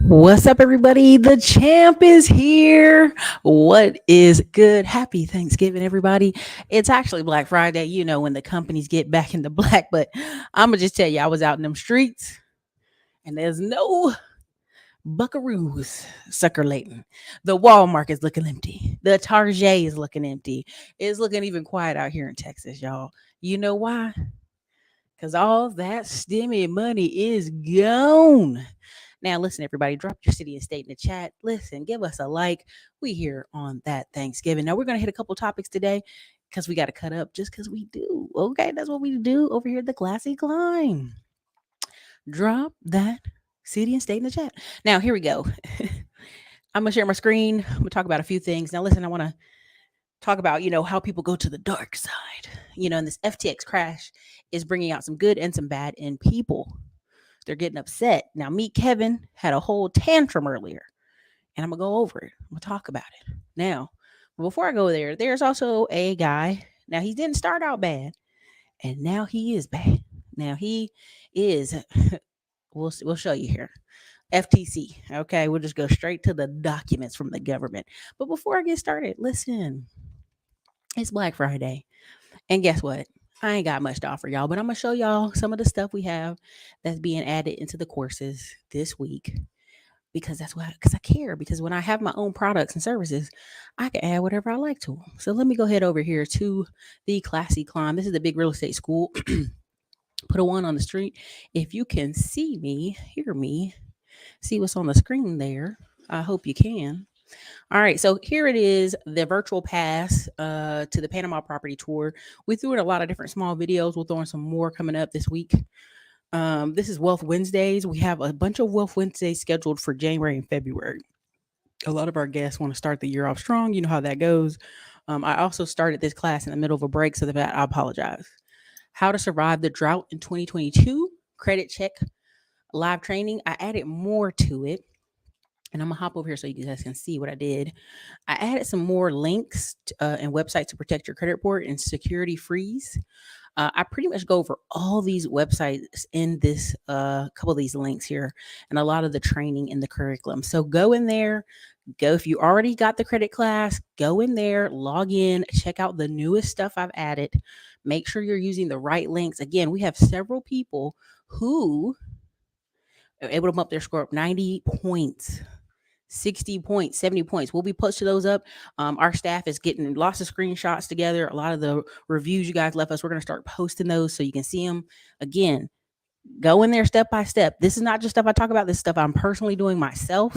What's up, everybody? The champ is here. What is good? Happy Thanksgiving, everybody. It's actually Black Friday, when the companies get back into black. But I'm going to just tell you, I was out in them streets and there's no buckaroos circulating. The Walmart is looking empty. The Target is looking empty. It's looking even quiet out here in Texas, y'all. You know why? Because all that stimmy money is gone. Now, listen, everybody, drop your city and state in the chat. Listen, give us a like. We here on that Thanksgiving. Now, we're going to hit a couple topics today because we got to cut up just because we do. Okay, that's what we do over here at the Classy Climb. Drop that city and state in the chat. Now, here we go. I'm going to share my screen. I'm going to talk about a few things. Now, listen, I want to talk about, how people go to the dark side. And this FTX crash is bringing out some good and some bad in people. They're getting upset. Now, meet Kevin had a whole tantrum earlier, and I'm going to go over it. I'm going to talk about it. Now, before I go there, there's also a guy. Now, he didn't start out bad, and now he is bad. Now, he is, we'll show you here. FTC. Okay, we'll just go straight to the documents from the government. But before I get started, listen, it's Black Friday. And guess what? I ain't got much to offer y'all, but I'm going to show y'all some of the stuff we have that's being added into the courses this week because because I care. Because when I have my own products and services, I can add whatever I like to them. So let me go ahead over here to the Classy Climb. This is the big real estate school. Put a one on the street. If you can see me, hear me, see what's on the screen there, I hope you can. All right, so here it is, the virtual pass to the Panama property tour. We threw in a lot of different small videos. We'll throw in some more coming up this week. This is Wealth Wednesdays. We have a bunch of Wealth Wednesdays scheduled for January and February. A lot of our guests want to start the year off strong. You know how that goes. I also started this class in the middle of a break, so that I apologize. How to survive the drought in 2022, credit check, live training. I added more to it. And I'm gonna hop over here so you guys can see what I did. I added some more links and websites to protect your credit report and security freeze. I pretty much go over all these websites in this couple of these links here and a lot of the training in the curriculum. So go in there, go if you already got the credit class, go in there, log in, check out the newest stuff I've added. Make sure you're using the right links. Again, we have several people who are able to bump their score up 90 points. 60 points, 70 points. We'll be posting those up. Our staff is getting lots of screenshots together. A lot of the reviews you guys left us, we're going to start posting those so you can see them. Again, go in there step by step. This is not just stuff I talk about, this stuff I'm personally doing myself.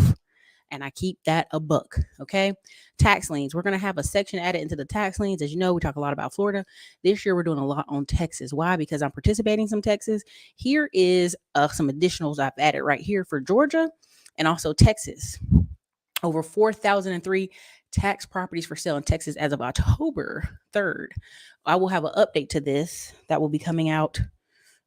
And I keep that a buck. Okay. Tax liens. We're going to have a section added into the tax liens. As you know, we talk a lot about Florida. This year, we're doing a lot on Texas. Why? Because I'm participating in some Texas. Here is some additionals I've added right here for Georgia and also Texas. Over 4,003 tax properties for sale in Texas as of October 3rd. I will have an update to this that will be coming out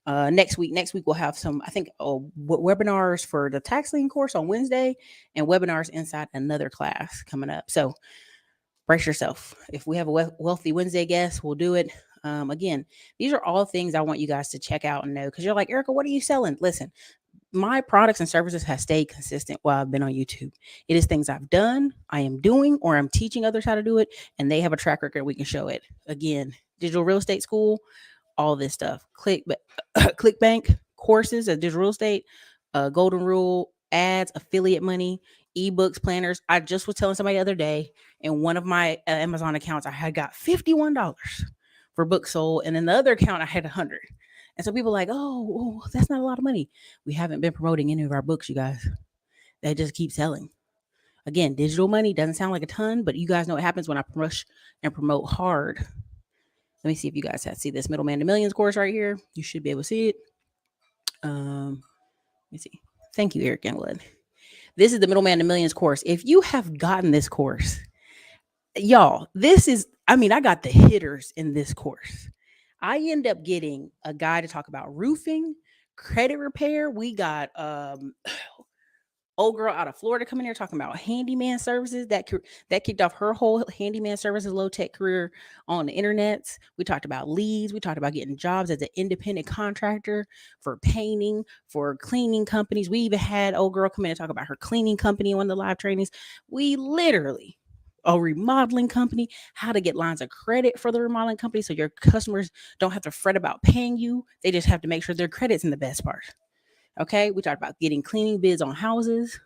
next week. Next week, we'll have some, I think, webinars for the tax lien course on Wednesday and webinars inside another class coming up. So brace yourself. If we have a Wealthy Wednesday guest, we'll do it. Again, these are all things I want you guys to check out and know because you're like, Ericka, what are you selling? Listen, my products and services have stayed consistent while I've been on YouTube. It is things I've done, I am doing, or I'm teaching others how to do it, and they have a track record. We can show it. Again, digital real estate school, all this stuff. ClickBank courses at digital real estate, golden rule, ads, affiliate money, ebooks, planners. I just was telling somebody the other day in one of my Amazon accounts, I had got $51 for books sold, and in the other account, I had 100. And so people are like, oh, that's not a lot of money. We haven't been promoting any of our books, you guys. They just keep selling. Again, digital money doesn't sound like a ton, but you guys know what happens when I push and promote hard. Let me see if you guys see this Middleman to Millions course right here. You should be able to see it. Let me see. Thank you, Eric Youngblood. This is the Middleman to Millions course. If you have gotten this course, y'all, I got the hitters in this course. I end up getting a guy to talk about roofing, credit repair. We got Old girl out of Florida coming here talking about handyman services that kicked off her whole handyman services low tech career on the internet. We talked about leads. We talked about getting jobs as an independent contractor for painting, for cleaning companies. We even had old girl come in and talk about her cleaning company in one of the live trainings. We literally a remodeling company, how to get lines of credit for the remodeling company so your customers don't have to fret about paying you. They just have to make sure their credit's in the best part. Okay, we talked about getting cleaning bids on houses.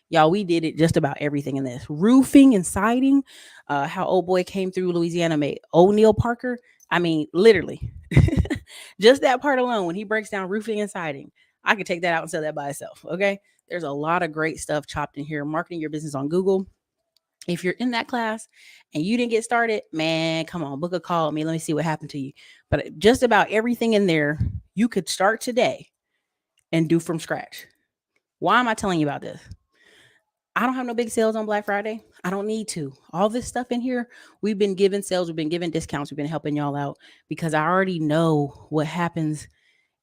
Y'all, we did it just about everything in this. Roofing and siding, how old boy came through Louisiana, made O'Neill Parker. I mean, literally, just that part alone, when he breaks down roofing and siding, I could take that out and sell that by itself. Okay. There's a lot of great stuff chopped in here. Marketing your business on Google. If you're in that class and you didn't get started, man, come on, book a call with me. Let me see what happened to you. But just about everything in there, you could start today and do from scratch. Why am I telling you about this? I don't have no big sales on Black Friday. I don't need to. All this stuff in here, we've been giving sales, we've been giving discounts, we've been helping y'all out because I already know what happens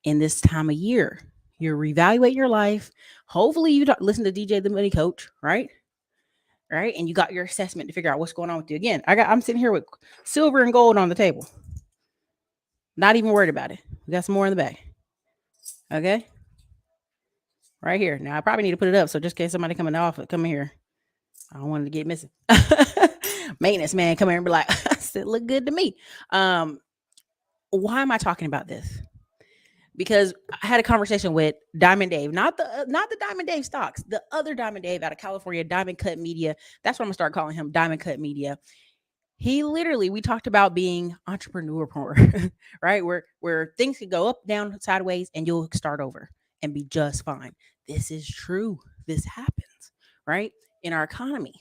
in this time of year. You reevaluate your life. Hopefully, you listen to DJ the Money Coach, right? Right, and you got your assessment to figure out what's going on with you. Again, I'm sitting here with silver and gold on the table. Not even worried about it. We got some more in the bag. Okay, right here. Now I probably need to put it up so just in case somebody come in the office, come in here. I don't want it to get missing. Maintenance man come here and be like, "It look good to me." Why am I talking about this? Because I had a conversation with Diamond Dave, not the Diamond Dave stocks, the other Diamond Dave out of California, Diamond Cut Media. That's what I'm gonna start calling him, Diamond Cut Media. We talked about being entrepreneur, right? Where things could go up, down, sideways, and you'll start over and be just fine. This is true. This happens, right? In our economy.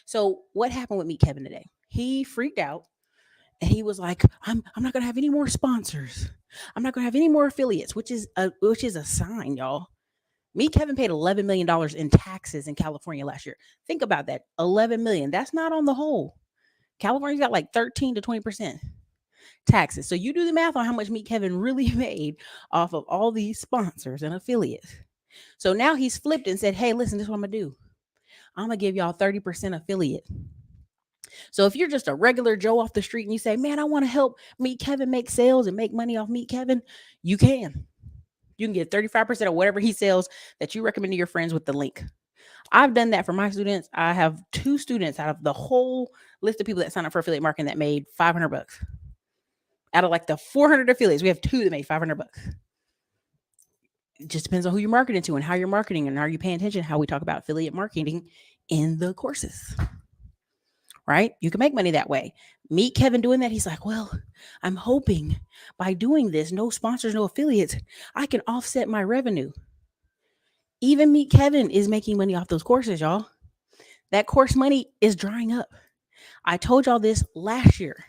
So what happened with Meet Kevin today? He freaked out and he was like, I'm not gonna have any more sponsors. I'm not gonna have any more affiliates, which is a sign, y'all. Meet Kevin paid $11 million in taxes in California last year. Think about that. 11 million. That's not on the whole. California's got like 13 to 20% taxes. So you do the math on how much Meet Kevin really made off of all these sponsors and affiliates. So now he's flipped and said, hey, listen, this is what I'm going to do. I'm going to give y'all 30% affiliate. So if you're just a regular Joe off the street and you say, man, I want to help Meet Kevin make sales and make money off Meet Kevin, you can. You can get 35% of whatever he sells that you recommend to your friends with the link. I've done that for my students. I have 2 students out of the whole list of people that signed up for affiliate marketing that made $500. Out of like the 400 affiliates, we have 2 that made $500. It just depends on who you're marketing to and how you're marketing and are you paying attention to how we talk about affiliate marketing in the courses. Right? You can make money that way. Meet Kevin doing that. He's like, well, I'm hoping by doing this, no sponsors, no affiliates, I can offset my revenue. Even Meet Kevin is making money off those courses, y'all. That course money is drying up. I told y'all this last year.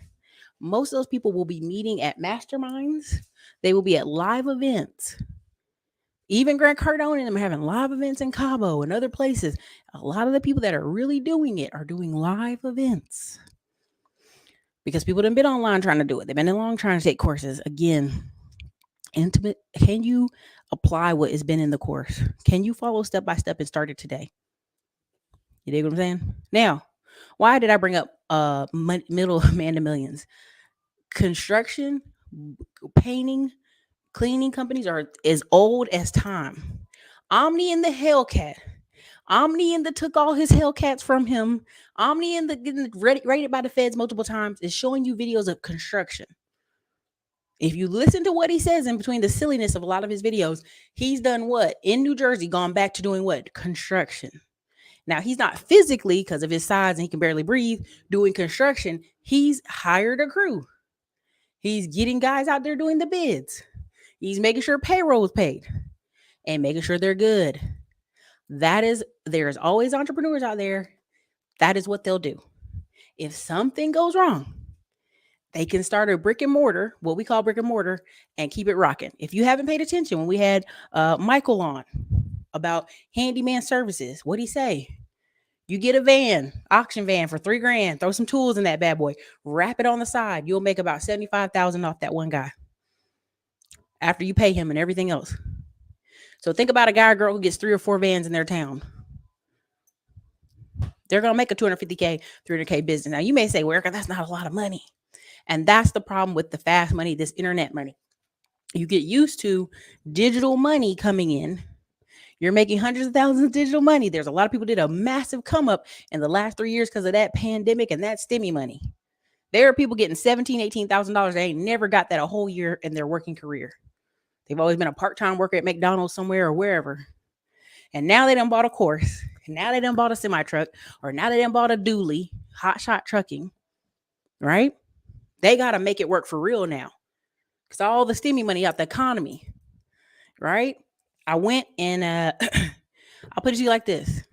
Most of those people will be meeting at masterminds. They will be at live events. Even Grant Cardone and them are having live events in Cabo and other places. A lot of the people that are really doing it are doing live events. Because people have been online trying to do it. They've been along trying to take courses. Again, intimate. Can you apply what has been in the course? Can you follow step by step and start it today? You dig what I'm saying? Now, why did I bring up middle man to millions? Construction, painting, cleaning companies are as old as time. Omni and the Hellcat. Omni and the took all his Hellcats from him. Omni and the getting rated by the feds multiple times is showing you videos of construction. If you listen to what he says in between the silliness of a lot of his videos, he's done what? In New Jersey, gone back to doing what? Construction. Now, he's not physically, because of his size and he can barely breathe, doing construction. He's hired a crew. He's getting guys out there doing the bids. He's making sure payroll is paid and making sure they're good. There's always entrepreneurs out there. That is what they'll do. If something goes wrong, they can start a brick and mortar, what we call brick and mortar, and keep it rocking. If you haven't paid attention, when we had Michael on about handyman services, what'd he say? You get a auction van for $3,000, throw some tools in that bad boy, wrap it on the side. You'll make about $75,000 off that one guy after you pay him and everything else. So think about a guy or girl who gets 3 or 4 vans in their town. They're going to make a 250K, 300K business. Now, you may say, well, Ericka, that's not a lot of money. And that's the problem with the fast money, this internet money. You get used to digital money coming in. You're making hundreds of thousands of digital money. There's a lot of people did a massive come up in the last 3 years because of that pandemic and that stimmy money. There are people getting $17,000, $18,000. They ain't never got that a whole year in their working career. They've always been a part-time worker at McDonald's somewhere or wherever. And now they done bought a course. And now they done bought a semi-truck. Or now they done bought a dually, hot shot trucking. Right? They got to make it work for real now. Because all the stimmy money out the economy. Right? I went and I'll put it to you like this.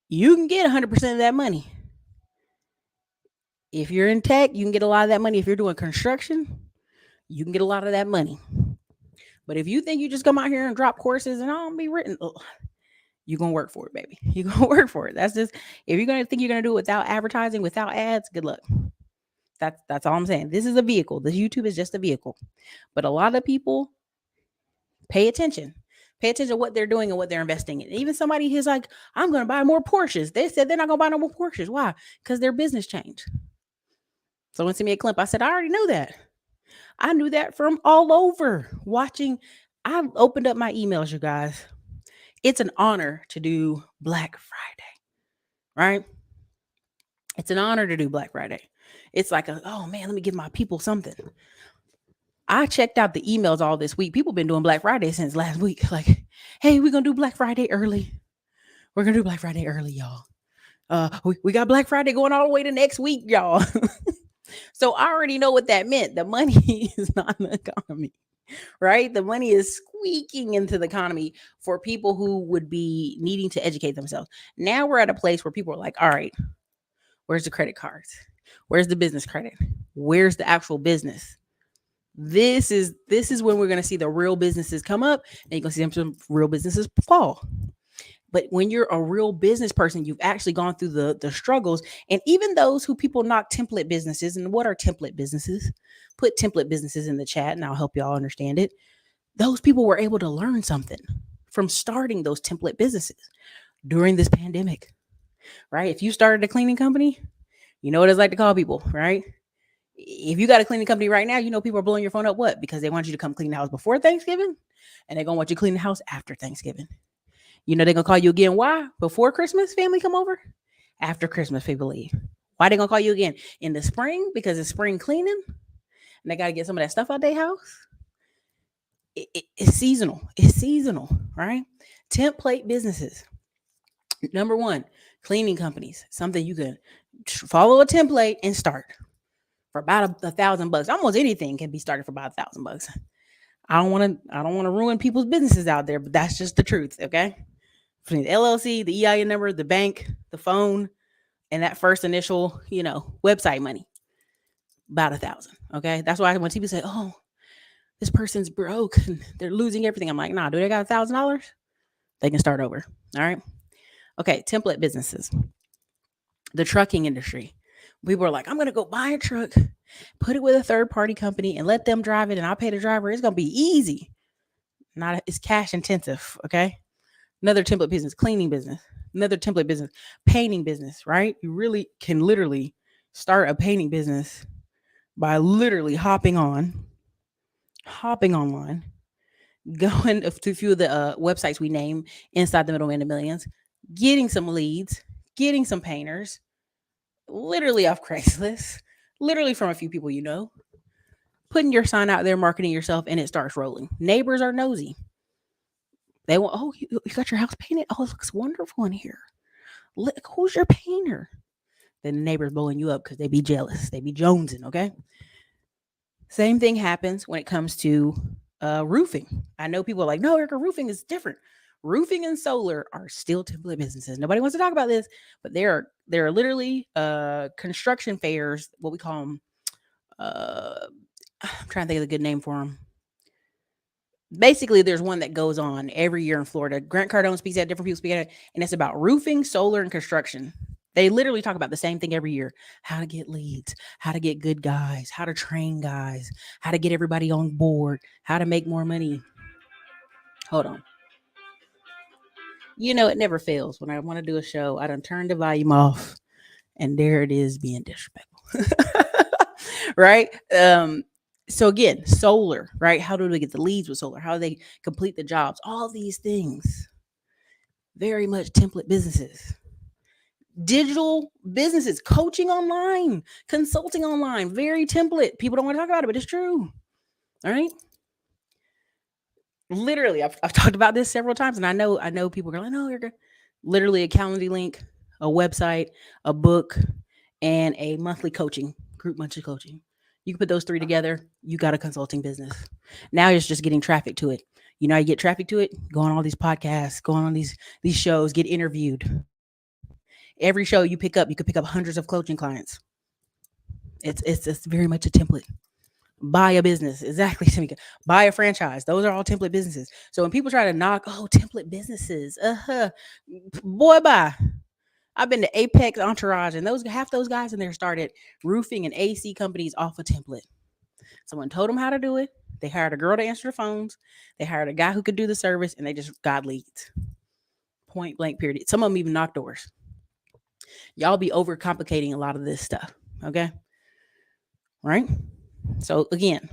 You can get 100% of that money. If you're in tech, you can get a lot of that money. If you're doing construction, you can get a lot of that money. But if you think you just come out here and drop courses and I'll be written, you're going to work for it, baby. You're going to work for it. That's just, if you're going to think you're going to do it without advertising, without ads, good luck. That's all I'm saying. This is a vehicle. This YouTube is just a vehicle. But a lot of people pay attention. Pay attention to what they're doing and what they're investing in. Even somebody who's like, I'm going to buy more Porsches. They said they're not going to buy no more Porsches. Why? Because their business changed. Someone sent me a clip. I said, I already knew that. I knew that from all over watching. I opened up my emails, you guys. It's an honor to do Black Friday, right? It's an honor to do Black Friday. It's like, oh man, let me give my people something. I checked out the emails all this week. People been doing Black Friday since last week. Like, hey, we're going to do Black Friday early. We're going to do Black Friday early, y'all. We got Black Friday going all the way to next week, y'all. So I already know what that meant. The money is not in the economy, right? The money is squeaking into the economy for people who would be needing to educate themselves. Now we're at a place where people are like, all right, where's the credit cards? Where's the business credit? Where's the actual business? This is when we're going to see the real businesses come up and you're going to see some real businesses fall. But when you're a real business person, you've actually gone through the struggles. And even those who people knock template businesses, and what are template businesses? Put template businesses in the chat and I'll help y'all understand it. Those people were able to learn something from starting those template businesses during this pandemic, right? If you started a cleaning company, you know what it's like to call people, right? If you got a cleaning company right now, you know people are blowing your phone up. What? Because they want you to come clean the house before Thanksgiving and they're going to want you to clean the house after Thanksgiving. You know, they're going to call you again. Why? Before Christmas, family come over. After Christmas, people leave. Why they going to call you again? In the spring, because it's spring cleaning. And they got to get some of that stuff out their house. It's seasonal. It's seasonal, right? Template businesses. Number one, cleaning companies. Something you can follow a template and start for about $1,000. Almost anything can be started for about $1,000. I don't want to ruin people's businesses out there, but that's just the truth, okay? From the LLC, the EIN number, the bank, the phone, and that first initial, website money, about $1,000. Okay, that's why when people say, "Oh, this person's broke and they're losing everything," I'm like, "Nah, do they got $1,000? They can start over." All right. Okay, template businesses, the trucking industry. People are like, "I'm gonna go buy a truck, put it with a third party company, and let them drive it, and I'll pay the driver. It's gonna be easy." It's cash intensive. Okay. Another template business, cleaning business. Another template business, painting business, right? You really can literally start a painting business by literally hopping online, going to a few of the websites we name inside the Middleman of Millions, getting some leads, getting some painters, literally off Craigslist, literally from a few people putting your sign out there, marketing yourself, and it starts rolling. Neighbors are nosy. They want, "Oh, you got your house painted? Oh, it looks wonderful in here. Look, who's your painter?" Then the neighbors blowing you up because they be jealous. They be jonesing, okay? Same thing happens when it comes to roofing. I know people are like, "No, Ericka, roofing is different." Roofing and solar are still template businesses. Nobody wants to talk about this, but there are literally construction fairs, what we call them. I'm trying to think of the good name for them. Basically, there's one that goes on every year in Florida. Grant Cardone speaks at, different people speak at it, and it's about roofing, solar, and construction. They literally talk about the same thing every year: how to get leads, how to get good guys, how to train guys, how to get everybody on board, how to make more money. Hold on. You know, it never fails. When I want to do a show, I done turn the volume off, and there it is being disrespectful. Right? So again, solar, right? How do they get the leads with solar? How do they complete the jobs? All these things, very much template businesses. Digital businesses, coaching online, consulting online, very template. People don't want to talk about it, but it's true. All right. Literally, I've talked about this several times, and I know people are like, no, you're good. Literally a calendar link, a website, a book, and a monthly coaching group monthly coaching. You can put those three together, you got a consulting business. Now it's just getting traffic to it. You know how you get traffic to it? Go on all these podcasts, go on these shows, get interviewed. Every show you pick up, you could pick up hundreds of coaching clients. It's very much a template. Buy a business, exactly, Tamika. Buy a franchise. Those are all template businesses. So when people try to knock, oh, template businesses, boy, bye. I've been to Apex, Entourage, and those half those guys in there started roofing and AC companies off a template. Someone told them how to do it. They hired a girl to answer the phones. They hired a guy who could do the service, and they just got leads. Point blank. Period. Some of them even knocked doors. Y'all be overcomplicating a lot of this stuff. Okay, right? So again,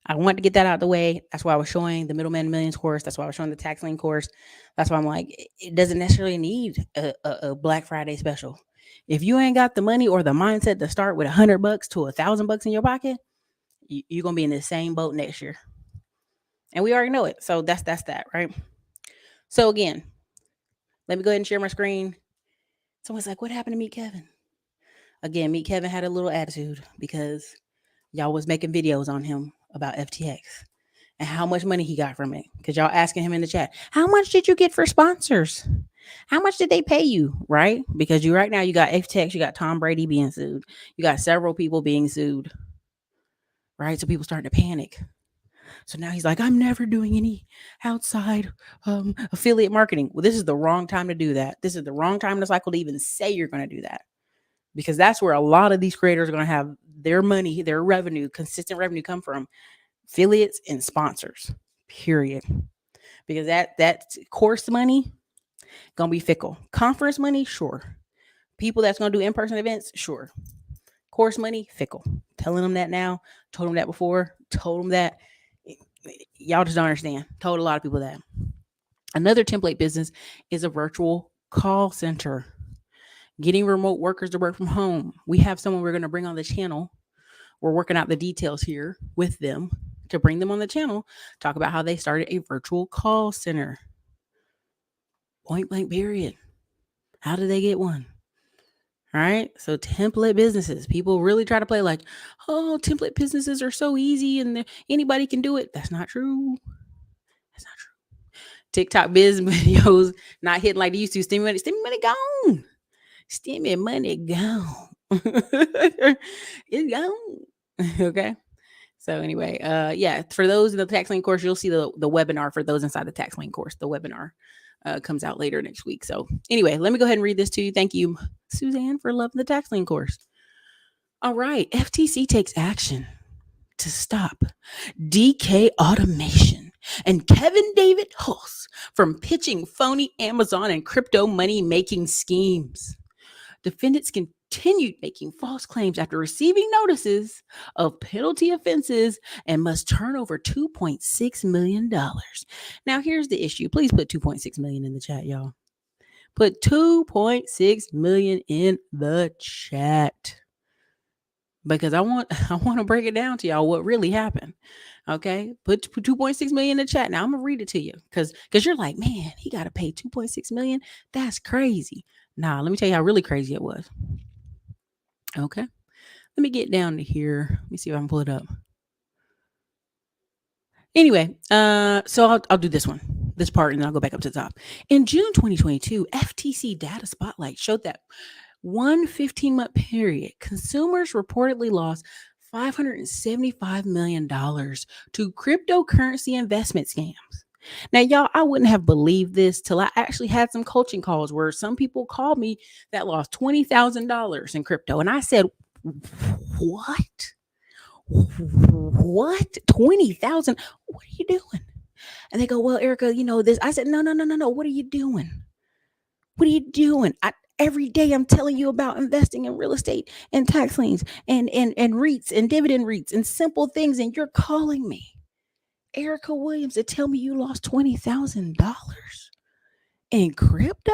I want to get that out of the way. That's why I was showing the Middleman Millions course. That's why I was showing the tax lien course. That's why I'm like, it doesn't necessarily need a Black Friday special. If you ain't got the money or the mindset to start with $100 to $1,000 in your pocket, you're gonna be in the same boat next year. And we already know it. So that's that, right? So again, let me go ahead and share my screen. Someone's like, what happened to Meet Kevin? Again, Meet Kevin had a little attitude because y'all was making videos on him about FTX and how much money he got from it. Because y'all asking him in the chat, how much did you get for sponsors? How much did they pay you? Right? Because you right now you got FTX, you got Tom Brady being sued, you got several people being sued. Right? So people starting to panic. So now he's like, I'm never doing any outside affiliate marketing. Well, this is the wrong time to do that. This is the wrong time in the cycle to even say you're going to do that. Because that's where a lot of these creators are going to have their money, their revenue, consistent revenue come from affiliates and sponsors, period. Because that course money going to be fickle. Conference money, sure. People that's going to do in-person events, sure. Course money, fickle. Telling them that now, told them that before, told them that. Y'all just don't understand. Told a lot of people that. Another template business is a virtual call center. Getting remote workers to work from home. We have someone we're going to bring on the channel. We're working out the details here with them to bring them on the channel, talk about how they started a virtual call center. Point blank, period. How did they get one? All right. So template businesses, people really try to play like, oh, template businesses are so easy and anybody can do it. That's not true. That's not true. TikTok biz videos not hitting like they used to. Stimmy money gone. Stimmy money gone. It's gone. Okay. So anyway, yeah, for those in the tax lien course, you'll see the webinar for those inside the tax lien course. The webinar comes out later next week. So anyway, let me go ahead and read this to you. Thank you, Suzanne, for loving the tax lien course. All right, FTC takes action to stop DK Automation and Kevin David Hulse from pitching phony Amazon and crypto money making schemes. Defendants continued making false claims after receiving notices of penalty offenses and must turn over $2.6 million. Now, here's the issue. Please put $2.6 million in the chat, y'all. Put $2.6 million in the chat. Because I want to break it down to y'all what really happened. Okay, put 2.6 million in the chat. Now I'm gonna read it to you because you're like, man, he got to pay 2.6 million. That's crazy. Nah, let me tell you how really crazy it was. Okay, let me get down to here. Let me see if I can pull it up. Anyway, so I'll do this part, and then I'll go back up to the top. In June 2022, FTC data spotlight showed that one 15-month period, consumers reportedly lost $575 million to cryptocurrency investment scams. Now, y'all, I wouldn't have believed this till I actually had some coaching calls where some people called me that lost $20,000 in crypto. And I said, what? 20,000? What are you doing? And they go, well, Ericka, this. I said, no, no, no, no, no. What are you doing? What are you doing? Every day I'm telling you about investing in real estate and tax liens and REITs and dividend REITs and simple things. And you're calling me, Ericka Williams, to tell me you lost $20,000 in crypto?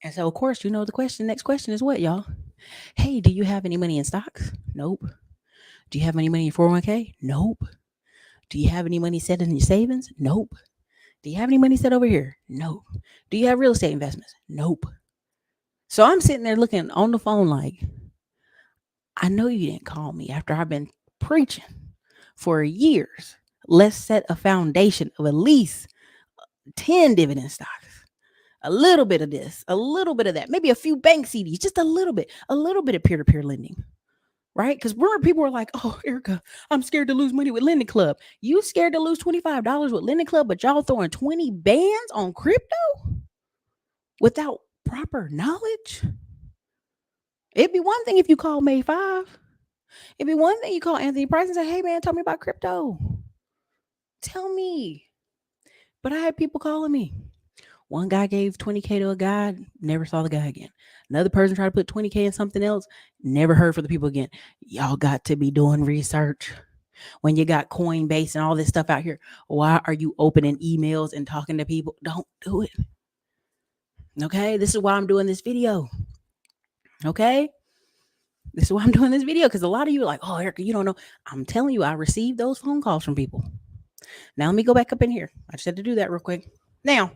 And so, of course, the question. Next question is what, y'all? Hey, do you have any money in stocks? Nope. Do you have any money in 401k? Nope. Do you have any money set in your savings? Nope. Do you have any money set over here? Nope. Do you have real estate investments? Nope. So I'm sitting there looking on the phone like, I know you didn't call me after I've been preaching for years. Let's set a foundation of at least 10 dividend stocks. A little bit of this, a little bit of that, maybe a few bank CDs, just a little bit of peer-to-peer lending. Right? Because remember, people were like, oh, Ericka, I'm scared to lose money with Lending Club. You scared to lose $25 with Lending Club, but y'all throwing 20 bands on crypto without proper knowledge? It'd be one thing if you call May 5. It'd be one thing you call Anthony Price and say, hey, man, tell me about crypto. Tell me. But I had people calling me. One guy gave 20K to a guy, never saw the guy again. Another person tried to put 20K in something else, never heard from the people again. Y'all got to be doing research. When you got Coinbase and all this stuff out here, why are you opening emails and talking to people? Don't do it. Okay? This is why I'm doing this video. Okay? This is why I'm doing this video, because a lot of you are like, oh, Ericka, you don't know. I'm telling you, I received those phone calls from people. Now, let me go back up in here. I just had to do that real quick. Now,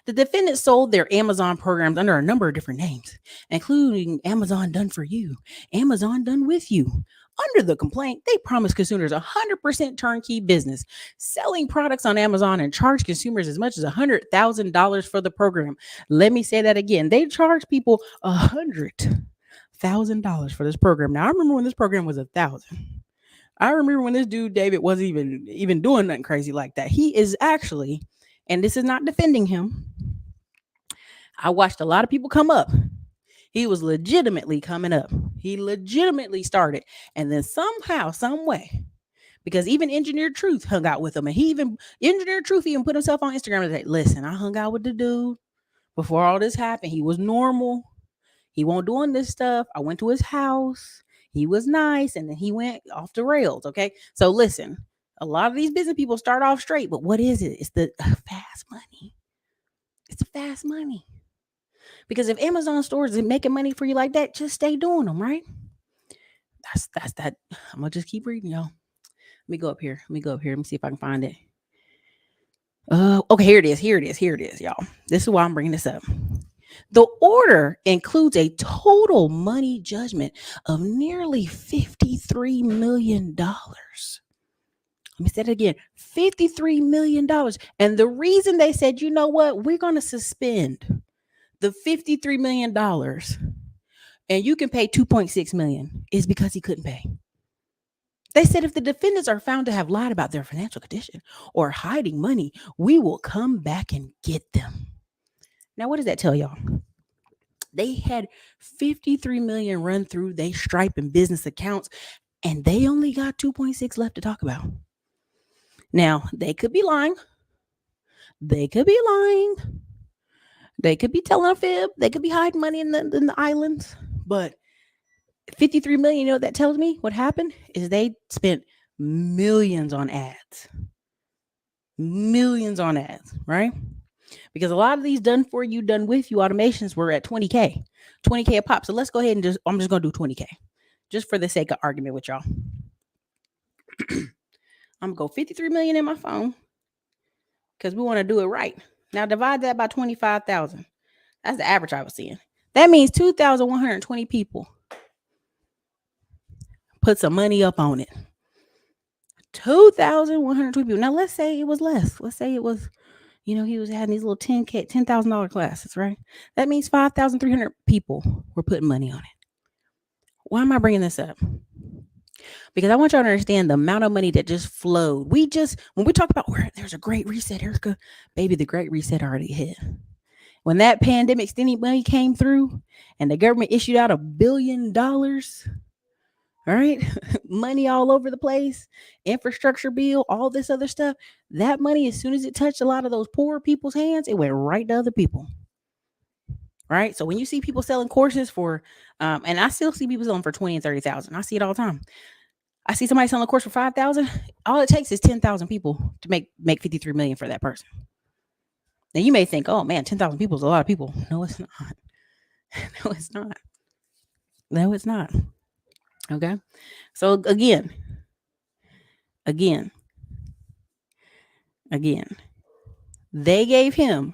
the defendants sold their Amazon programs under a number of different names, including Amazon Done For You, Amazon Done With You. Under the complaint, they promised consumers 100% turnkey business, selling products on Amazon and charge consumers as much as $100,000 for the program. Let me say that again. They charge people $100,000 for this program. Now, I remember when this program was $1,000. I remember when this dude, David, wasn't even doing nothing crazy like that. He is actually... And this is not defending him. I watched a lot of people come up. He was legitimately coming up. He legitimately started. And then somehow, some way, because even Engineered Truth hung out with him. And Engineered Truth even put himself on Instagram and said, listen, I hung out with the dude before all this happened. He was normal. He wasn't doing this stuff. I went to his house. He was nice. And then he went off the rails. Okay. So listen. A lot of these business people start off straight, but what is it? It's the fast money. It's the fast money. Because if Amazon stores are making money for you like that, just stay doing them, right? That's that. I'm gonna just keep reading, y'all. Let me go up here. Let me see if I can find it. Okay, here it is, y'all. This is why I'm bringing this up. The order includes a total money judgment of nearly $53 million. Let me say it again, $53 million. And the reason they said, you know what, we're going to suspend the $53 million and you can pay $2.6 million is because he couldn't pay. They said if the defendants are found to have lied about their financial condition or hiding money, we will come back and get them. Now, what does that tell y'all? They had 53 million run through their Stripe and business accounts, and they only got 2.6 left to talk about. Now, they could be lying. They could be telling a fib. They could be hiding money in the islands. But 53 million, you know what that tells me? What happened is they spent millions on ads. Right? Because a lot of these done for you, done with you automations were at 20K a pop. So let's go ahead and I'm just going to do 20K just for the sake of argument with y'all. I'm going to go 53 million in my phone because we want to do it right. Now divide that by 25,000. That's the average I was seeing. That means 2,120 people put some money up on it. 2,120 people. Now let's say it was less. Let's say it was, he was having these little $10,000 classes, right? That means 5,300 people were putting money on it. Why am I bringing this up? Because I want y'all to understand the amount of money that just flowed. When we talk about where there's a great reset, Ericka, baby, the great reset already hit. When that pandemic stimmy money came through and the government issued out $1 billion, All right. Money all over the place, infrastructure bill, all this other stuff. That money, as soon as it touched a lot of those poor people's hands, it went right to other people. Right. So when you see people selling courses for, and I still see people selling for 20 and 30,000. I see it all the time. I see somebody selling a course for 5,000. All it takes is 10,000 people to make 53 million for that person. Now you may think, oh man, 10,000 people is a lot of people. No, it's not. No, it's not. No, it's not. Okay. So again, again, they gave him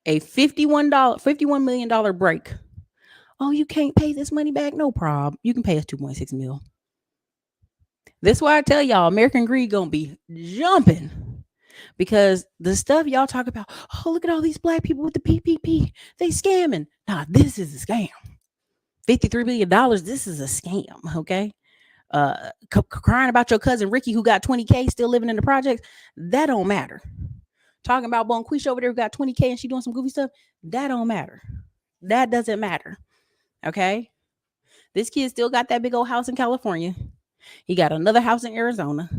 a $51 break. Oh, you can't pay this money back? No problem. You can pay us 2.6 mil. This is why I tell y'all, American greed gonna be jumping. Because the stuff y'all talk about, oh, look at all these black people with the PPP. They scamming. Nah, this is a scam. $53 billion, this is a scam, okay? Crying about your cousin Ricky who got 20K still living in the projects, that don't matter. Talking about Bonquisha over there who got 20K and she doing some goofy stuff, that don't matter. That doesn't matter, okay? This kid still got that big old house in California. He got another house in Arizona,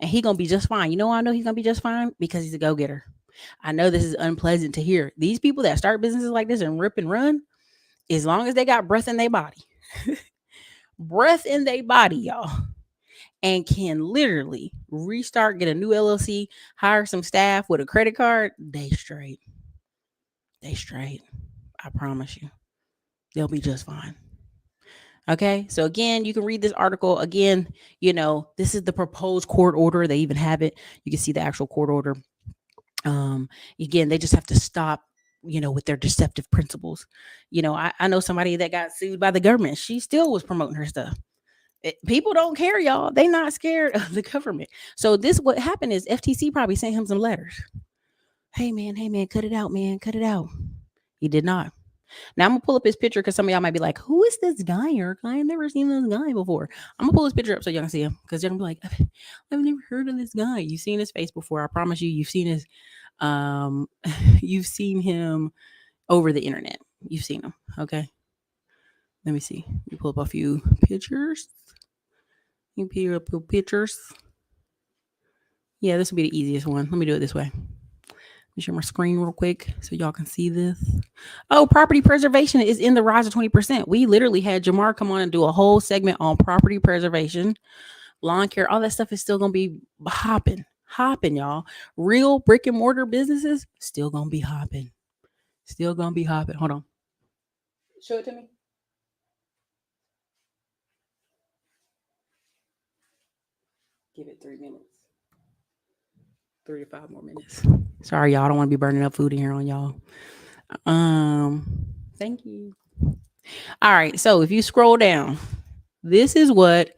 and he gonna be just fine. You know why I know he's gonna be just fine? Because he's a go-getter. I know this is unpleasant to hear. These people that start businesses like this and rip and run, as long as they got breath in their body, breath in their body, y'all, and can literally restart, get a new LLC, hire some staff with a credit card, they straight. They straight. I promise you. They'll be just fine. Okay. So again, you can read this article. Again, this is the proposed court order. They even have it. You can see the actual court order. Um, Again, they just have to stop, with their deceptive principles. I know somebody that got sued by the government. She still was promoting her stuff. People don't care, y'all. They not scared of the government. So this, what happened is FTC probably sent him some letters. Hey man, cut it out, man, cut it out. He did not. Now I'm gonna pull up his picture because some of y'all might be like, "Who is this guy, Ericka? I ain't never seen this guy before." I'm gonna pull his picture up so y'all can see him because you're gonna be like, "I've never heard of this guy." You've seen his face before. I promise you, you've seen his, um, you've seen him over the internet. You've seen him. Okay, let me see. Let me pull up a few pictures. You pull up your pictures. Yeah, this will be the easiest one. Let me do it this way. Let me share my screen real quick so y'all can see this. Oh, property preservation is in the rise of 20%. We literally had Jamar come on and do a whole segment on property preservation, lawn care, all that stuff is still going to be hopping, y'all. Real brick and mortar businesses still going to be hopping. Still going to be hopping. Hold on. Show it to me. Give it 3 minutes. 3 to 5 more minutes. Sorry, y'all. I don't want to be burning up food in here on y'all. Thank you. All right. So if you scroll down, this is what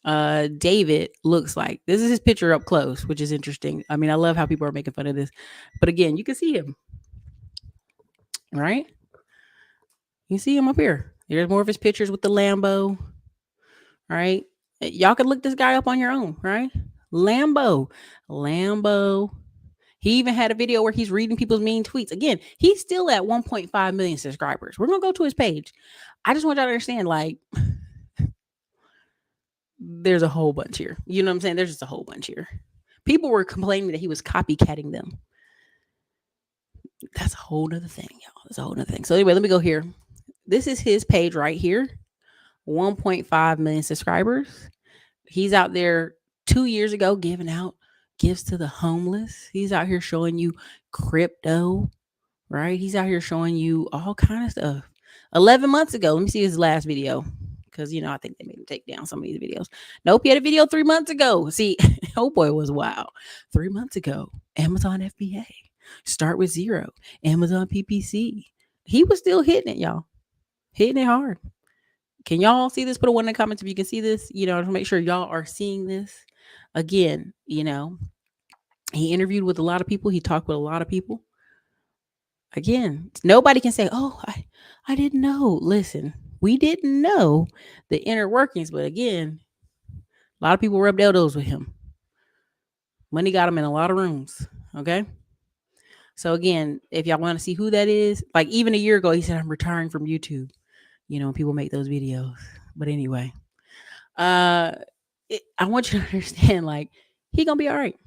David looks like. This is his picture up close, which is interesting. I mean, I love how people are making fun of this. But again, you can see him. Right? You see him up here. There's more of his pictures with the Lambo. Right? Y'all can look this guy up on your own, right? Lambo. He even had a video where he's reading people's mean tweets. Again, he's still at 1.5 million subscribers. We're going to go to his page. I just want y'all to understand, like, there's a whole bunch here. You know what I'm saying? There's just a whole bunch here. People were complaining that he was copycatting them. That's a whole nother thing, y'all. That's a whole nother thing. So anyway, let me go here. This is his page right here. 1.5 million subscribers. He's out there 2 years ago giving out gifts to the homeless. He's out here showing you crypto, right? He's out here showing you all kind of stuff. 11 months ago, let me see his last video. Because, I think they made him take down some of these videos. Nope, he had a video 3 months ago. See, oh boy, was wow. 3 months ago, Amazon FBA. Start with zero. Amazon PPC. He was still hitting it, y'all. Hitting it hard. Can y'all see this? Put a one in the comments if you can see this, to make sure y'all are seeing this. Again, he interviewed with a lot of people. He talked with a lot of people. Again, nobody can say, oh, I didn't know. Listen, we didn't know the inner workings. But again, a lot of people rubbed elbows with him. Money got him in a lot of rooms. Okay. So again, if y'all want to see who that is, like even a year ago, he said, I'm retiring from YouTube. When people make those videos. But anyway, Uh, I want you to understand, like, he gonna be all right.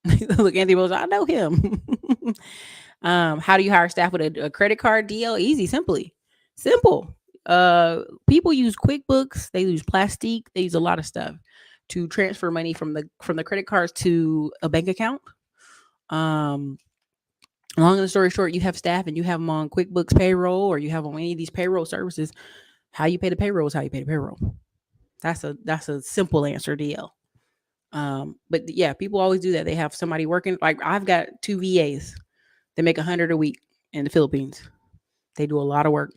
Look, Anthony Rose, I know him. How do you hire staff with a credit card deal? Easy, simple. People use QuickBooks, they use Plastique, they use a lot of stuff to transfer money from the credit cards to a bank account. Um, Long and the story short, you have staff and you have them on QuickBooks payroll, or you have them on any of these payroll services. How you pay the payroll is how you pay the payroll. That's a simple answer, deal. But yeah, people always do that. They have somebody working. Like, I've got two VAs. They make 100 a week in the Philippines. They do a lot of work.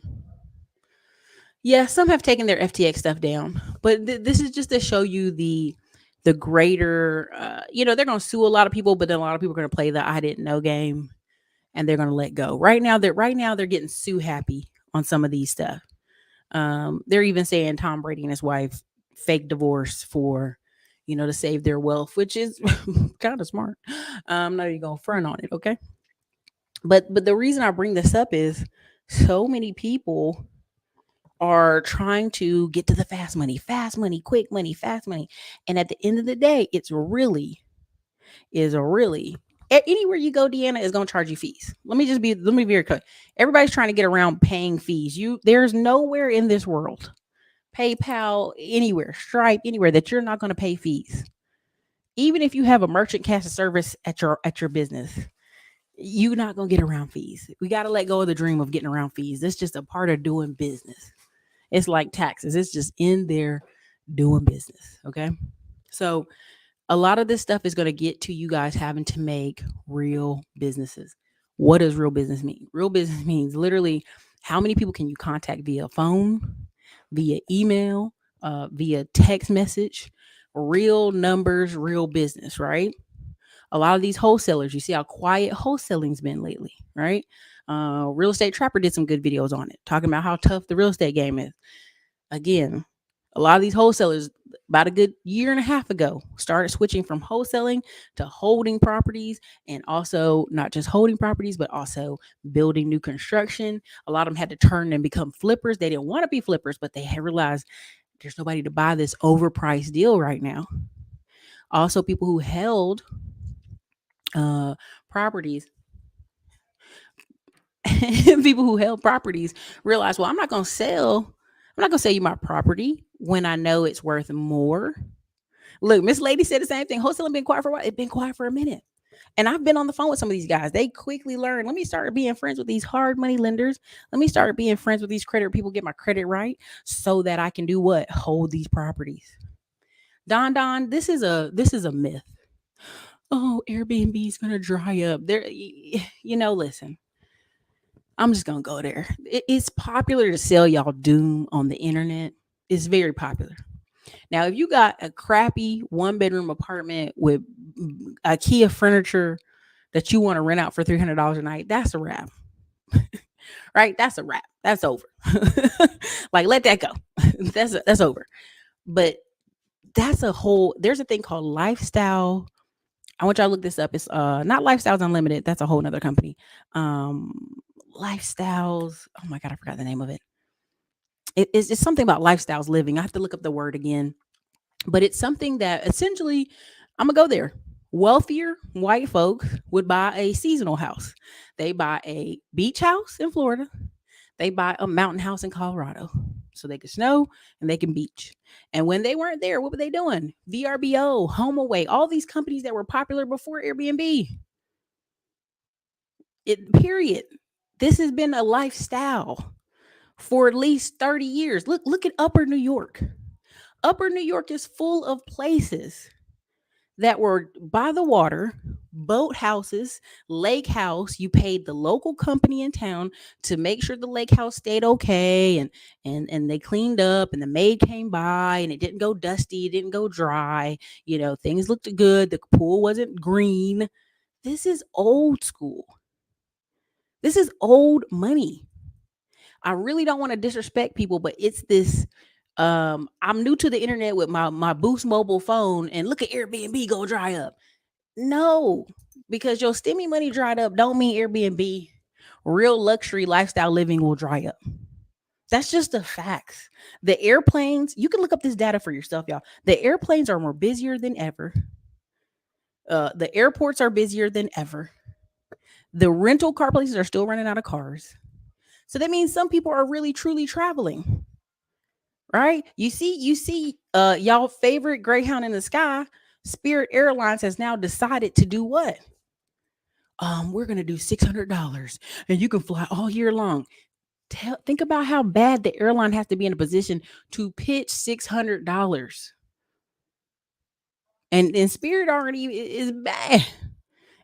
Yeah, some have taken their FTX stuff down, but this is just to show you the greater. They're going to sue a lot of people, but then a lot of people are going to play the I didn't know game, and they're going to let go. Right now they're getting sue happy on some of these stuff. They're even saying Tom Brady and his wife fake divorce for, to save their wealth, which is kind of smart. I'm not even gonna front on it, okay? But the reason I bring this up is so many people are trying to get to the fast money, quick money, fast money, and at the end of the day, anywhere you go, Deanna is gonna charge you fees. Let me be very clear. Everybody's trying to get around paying fees. There's nowhere in this world, PayPal, anywhere, Stripe, anywhere, that you're not going to pay fees. Even if you have a merchant cash service at your business, you're not going to get around fees. We got to let go of the dream of getting around fees. That's just a part of doing business. It's like taxes. It's just in there doing business. Okay. So a lot of this stuff is going to get to you guys having to make real businesses. What does real business mean? Real business means literally how many people can you contact via phone, via email, via text message, real numbers, real business, right? A lot of these wholesalers, you see how quiet wholesaling's been lately, right? Real Estate Trapper did some good videos on it, talking about how tough the real estate game is. Again, a lot of these wholesalers, about a good year and a half ago, started switching from wholesaling to holding properties, and also not just holding properties, but also building new construction. A lot of them had to turn and become flippers. They didn't want to be flippers, but they had realized there's nobody to buy this overpriced deal right now. Also, people who held uh, properties, people who held properties realized, well, I'm not gonna sell you my property when I know it's worth more. Look, Miss Lady said the same thing. Wholesaling been quiet for a while. It's been quiet for a minute. And I've been on the phone with some of these guys. They quickly learn. Let me start being friends with these hard money lenders. Let me start being friends with these credit people, get my credit right so that I can do what? Hold these properties. Don, this is a myth. Oh, Airbnb is gonna dry up. Listen, I'm just gonna go there. It's popular to sell y'all doom on the internet. It's very popular. Now, if you got a crappy one bedroom apartment with IKEA furniture that you want to rent out for $300 a night, that's a wrap, right? That's a wrap. That's over. Like, let that go. That's over. But that's a whole. There's a thing called lifestyle. I want y'all to look this up. It's not Lifestyles Unlimited. That's a whole nother company. Lifestyles. Oh my god, I forgot the name of it. It's something about lifestyles living. I have to look up the word again, but it's something that essentially, I'm gonna go there. Wealthier white folks would buy a seasonal house. They buy a beach house in Florida. They buy a mountain house in Colorado so they can snow and they can beach. And when they weren't there, what were they doing? VRBO, HomeAway, all these companies that were popular before Airbnb. Period. This has been a lifestyle for at least 30 years. Look at Upper New York. Upper New York is full of places that were by the water, boat houses, lake house. You paid the local company in town to make sure the lake house stayed okay, and they cleaned up, and the maid came by, and it didn't go dusty, it didn't go dry. Things looked good. The pool wasn't green. This is old school. This is old money. I really don't want to disrespect people, but it's this. I'm new to the internet with my Boost mobile phone, and look at Airbnb go dry up. No, because your stimmy money dried up don't mean Airbnb, real luxury lifestyle living, will dry up. That's just the facts. The airplanes, you can look up this data for yourself, y'all. The airplanes are more busier than ever. The airports are busier than ever. The rental car places are still running out of cars. So that means some people are really truly traveling, right? You see, y'all favorite Greyhound in the sky, Spirit Airlines has now decided to do what? We're gonna do $600 and you can fly all year long. Think about how bad the airline has to be in a position to pitch $600. And Spirit already is bad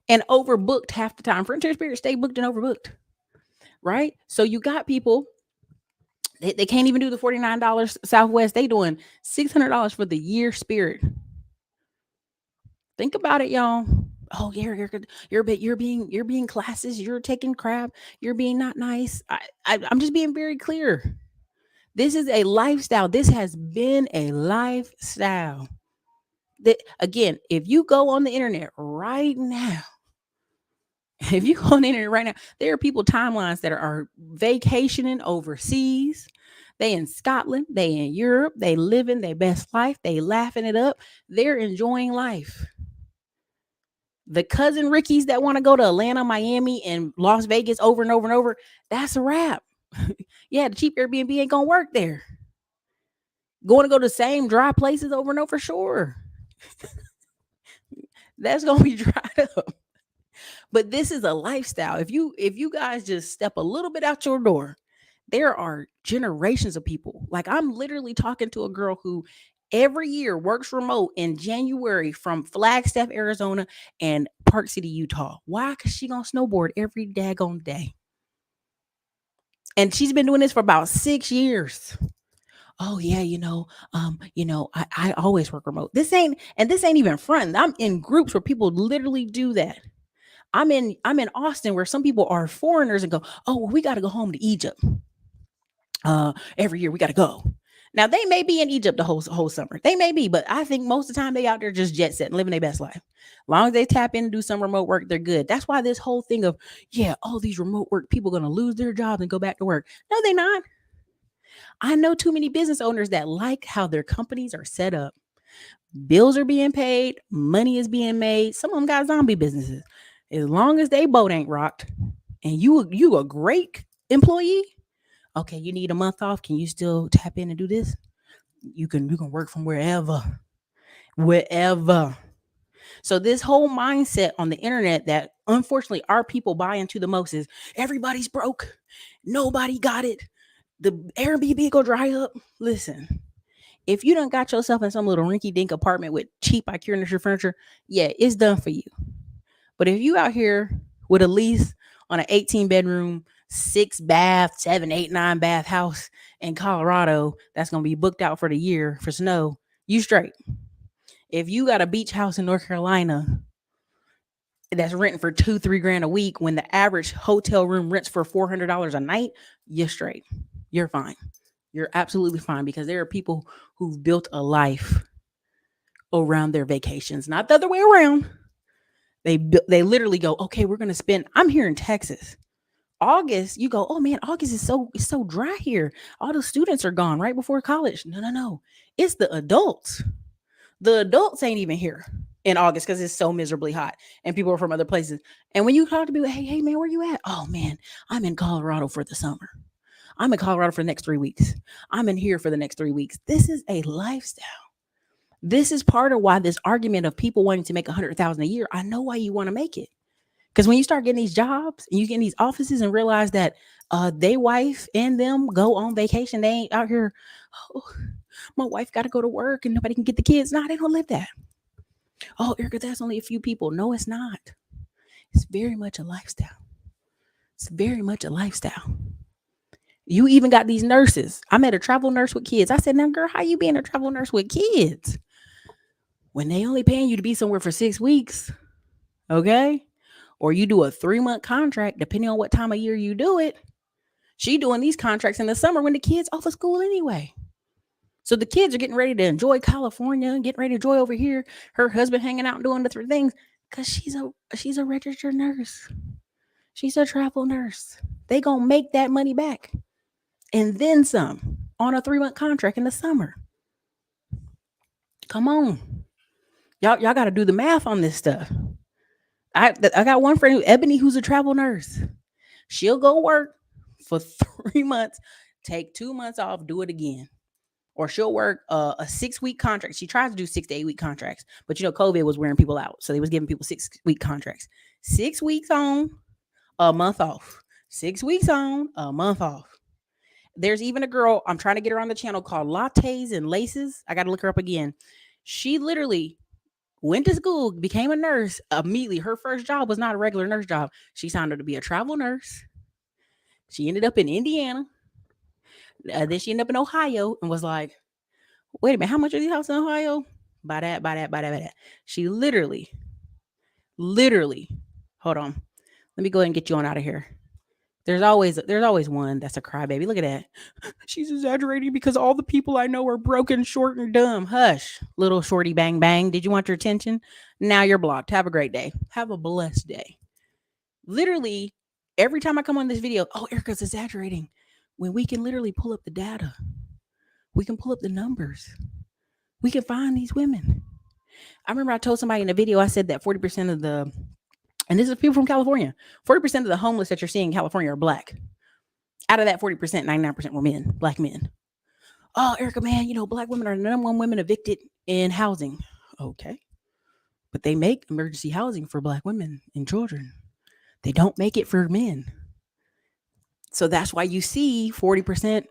and overbooked half the time. Frontier Spirit stay booked and overbooked, right? So you got people, they can't even do the $49 Southwest. They doing $600 for the year Spirit. Think about it, y'all. Oh, yeah, you're being classes. You're taking crap. You're being not nice. I'm just being very clear. This is a lifestyle. This has been a lifestyle. That again, if you go on the internet right now, if you go on the internet right now, there are people timelines that are vacationing overseas. They in Scotland, they in Europe, they living their best life, they laughing it up, they're enjoying life. The cousin Rickies that want to go to Atlanta, Miami, and Las Vegas over and over and over, that's a wrap. Yeah, the cheap Airbnb ain't gonna work there. Going to go to the same dry places over and over, sure. That's gonna be dried up. But this is a lifestyle. If you guys just step a little bit out your door, there are generations of people. Like I'm literally talking to a girl who every year works remote in January from Flagstaff, Arizona and Park City, Utah. Why? Because she gonna snowboard every daggone day. And she's been doing this for about 6 years. Oh yeah, I always work remote. This ain't even fun. I'm in groups where people literally do that. I'm in Austin where some people are foreigners and go, oh, well, we got to go home to Egypt. Every year we got to go. Now they may be in Egypt the whole summer. They may be, but I think most of the time they out there just jet setting, living their best life. As long as they tap in and do some remote work, they're good. That's why this whole thing of all these remote work people gonna lose their jobs and go back to work. No, they're not. I know too many business owners that like how their companies are set up. Bills are being paid, money is being made. Some of them got zombie businesses. As long as they boat ain't rocked, and you a great employee, okay, you need a month off. Can you still tap in and do this? You can work from wherever. So this whole mindset on the internet that unfortunately our people buy into the most is everybody's broke, nobody got it. The Airbnb go dry up. Listen, if you don't got yourself in some little rinky dink apartment with cheap IKEA furniture, yeah, it's done for you. But if you out here with a lease on an 18-bedroom, 6 bath, 7, 8, 9 bath house in Colorado that's gonna be booked out for the year for snow, you straight. If you got a beach house in North Carolina that's renting for 2, 3 grand a week when the average hotel room rents for $400 a night, you're straight. You're fine. You're absolutely fine because there are people who've built a life around their vacations, not the other way around. They literally go, okay, we're gonna spend. I'm here in Texas. August, you go, oh man, August is so dry here. All the students are gone right before college. No, no, no. It's the adults. The adults ain't even here in August because it's so miserably hot and people are from other places. And when you talk to people, hey man, where you at? Oh man, I'm in Colorado for the summer. I'm in Colorado for the next 3 weeks. I'm in here for the next 3 weeks. This is a lifestyle. This is part of why this argument of people wanting to make 100,000 a year. I know why you want to make it. Because when you start getting these jobs and you get in these offices and realize that they wife and them go on vacation, they ain't out here. Oh, my wife got to go to work and nobody can get the kids. Nah, they don't live that. Oh, Ericka, that's only a few people. No, it's not. It's very much a lifestyle. It's very much a lifestyle. You even got these nurses. I met a travel nurse with kids. I said, now, girl, how you being a travel nurse with kids? When they only paying you to be somewhere for 6 weeks, okay? Or you do a 3-month contract, depending on what time of year you do it. She doing these contracts in the summer when the kids off of school anyway. So the kids are getting ready to enjoy California, getting ready to enjoy over here. Her husband hanging out and doing different things because she's a registered nurse. She's a travel nurse. They gonna make that money back. and then some on a 3-month contract in the summer. Come on. Y'all got to do the math on this stuff. I got one friend, Ebony, who's a travel nurse. She'll go work for 3 months, take 2 months off, do it again. Or she'll work a 6-week contract. She tries to do 6 to 8 week contracts, but COVID was wearing people out, so they was giving people 6-week contracts. 6 weeks on, a month off. 6 weeks on, a month off. There's even a girl, I'm trying to get her on the channel, called Lattes and Laces. I got to look her up again. She literally went to school, became a nurse immediately. Her first job was not a regular nurse job. She signed up to be a travel nurse. She ended up in Indiana. Then she ended up in Ohio and was like, wait a minute, how much are these houses in Ohio? Buy that, buy that, buy that, buy that. She literally, hold on. Let me go ahead and get you on out of here. There's always one that's a crybaby. Look at that. She's exaggerating because all the people I know are broken, short, and dumb. Hush, little shorty bang bang. Did you want your attention? Now you're blocked. Have a great day. Have a blessed day. Literally, every time I come on this video, oh, Ericka's exaggerating. When we can literally pull up the data, we can pull up the numbers. We can find these women. I remember I told somebody in a video, I said that 40% of the, and this is people from California, 40% of the homeless that you're seeing in California are black. Out of that 40%, 99% were men, black men. Oh, Ericka, man, black women are the number one women evicted in housing. Okay. But they make emergency housing for black women and children. They don't make it for men. So that's why you see 40%